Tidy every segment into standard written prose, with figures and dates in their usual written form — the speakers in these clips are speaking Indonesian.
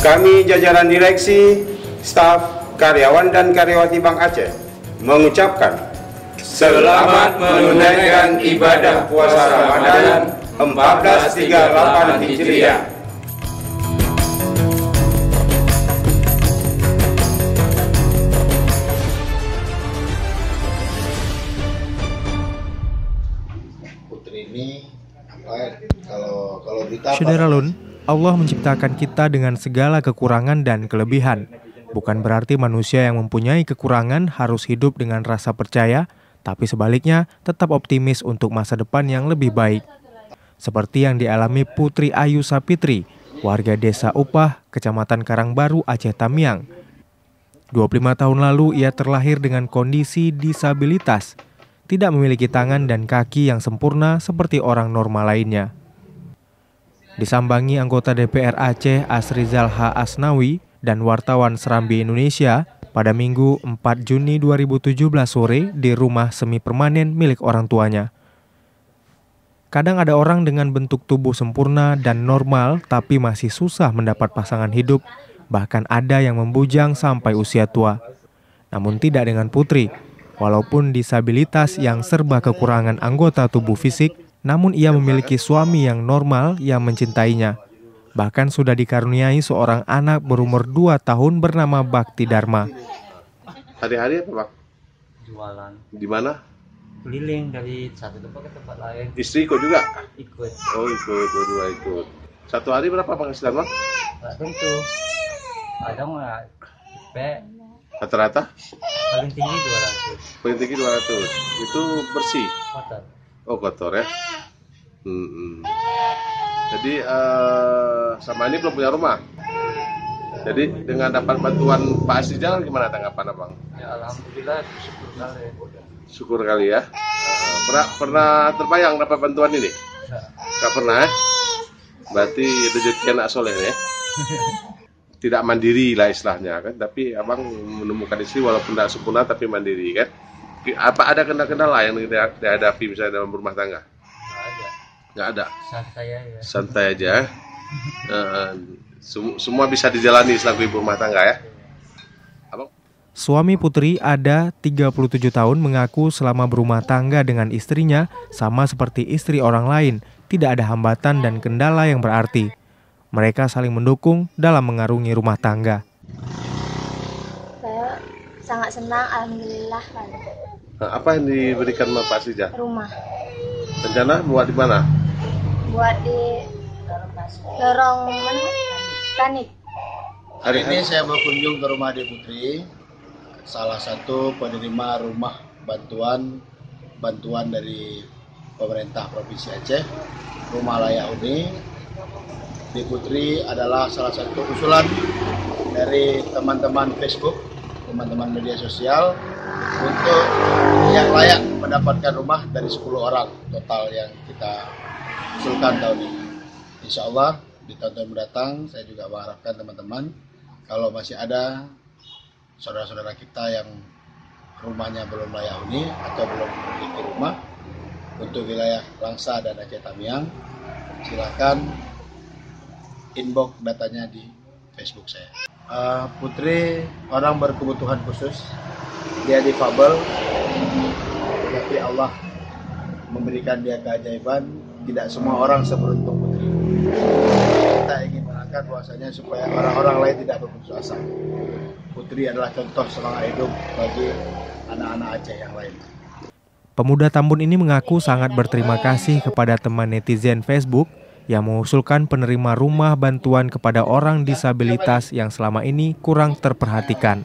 Kami jajaran direksi, staf, karyawan dan karyawati Bank Aceh mengucapkan selamat menunaikan ibadah puasa Ramadan 1438 Hijriah. Putri ini kalau berita Syederalun, Allah menciptakan kita dengan segala kekurangan dan kelebihan. Bukan berarti manusia yang mempunyai kekurangan harus hidup dengan rasa percaya, tapi sebaliknya tetap optimis untuk masa depan yang lebih baik. Seperti yang dialami Putri Ayu Sapitri, warga Desa Upah, Kecamatan Karangbaru, Aceh Tamiang. 25 tahun lalu ia terlahir dengan kondisi disabilitas, tidak memiliki tangan dan kaki yang sempurna seperti orang normal lainnya. Disambangi anggota DPR Aceh Asrizal H. Asnawi dan wartawan Serambi Indonesia pada Minggu 4 Juni 2017 sore di rumah semi permanen milik orang tuanya. Kadang ada orang dengan bentuk tubuh sempurna dan normal tapi masih susah mendapat pasangan hidup, bahkan ada yang membujang sampai usia tua. Namun tidak dengan Putri. Walaupun disabilitas yang serba kekurangan anggota tubuh fisik, namun ia memiliki suami yang normal yang mencintainya. Bahkan sudah dikaruniai seorang anak berumur 2 tahun bernama Bakti Dharma. Hari-hari apa, Bang? Jualan. Di mana? Keliling dari satu tempat ke tempat lain. Istri ikut juga? Ikut. Oh, ikut, dua-dua ikut. Satu hari berapa penghasilan, Bang? Nggak tentu. Ada nggak? Rata-rata? Paling tinggi 200. Paling tinggi 200. Itu bersih? Kotor. Oh, kotor ya? Jadi sama ini belum punya rumah. Jadi dengan dapat bantuan Pak Asrizal gimana tanggapan Abang? Ya alhamdulillah syukur kali. Syukur kali ya. Pernah terbayang dapat bantuan ini? Nggak pernah ya? Berarti rezeki anak soleh ya? Tidak mandiri lah istilahnya kan. Tapi Abang menemukan istri walaupun tidak sempurna tapi mandiri kan. Apa ada kendala-kendala yang dihadapi misalnya dalam rumah tangga? Nggak ada. Santai aja. Santai aja. Semua bisa dijalani selaku ibu rumah tangga ya. Abang? Suami Putri ada 37 tahun mengaku selama berumah tangga dengan istrinya sama seperti istri orang lain, tidak ada hambatan dan kendala yang berarti. Mereka saling mendukung dalam mengarungi rumah tangga. Saya sangat senang, alhamdulillah. Apa yang diberikan sama Pak Asrizal? Rumah. Rencana buat di mana? Buat di lorong Tanik. hari ini saya berkunjung ke rumah Adik Putri, salah satu penerima rumah bantuan dari pemerintah Provinsi Aceh, Rumah Layak Huni. Adik Putri adalah salah satu usulan dari teman-teman Facebook, teman-teman media sosial untuk yang layak mendapatkan rumah dari 10 orang total yang kita usulkan tahun ini. Insya Allah di tahun-tahun mendatang saya juga mengharapkan teman-teman kalau masih ada saudara-saudara kita yang rumahnya belum layak huni atau belum memiliki rumah untuk wilayah Langsa dan Aceh Tamiang, silakan inbox datanya di Facebook saya. Putri orang berkebutuhan khusus, dia difabel, tapi Allah memberikan dia keajaiban. Tidak semua orang seberuntung Putri. Kita ingin mengangkat bahwasanya supaya orang-orang lain tidak berputus asa. Putri adalah contoh semangat hidup bagi anak-anak Aceh yang lain. Pemuda Tambun ini mengaku sangat berterima kasih kepada teman netizen Facebook yang mengusulkan penerima rumah bantuan kepada orang disabilitas yang selama ini kurang terperhatikan.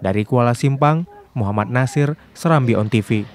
Dari Kuala Simpang, Muhammad Nasir, Serambi On TV.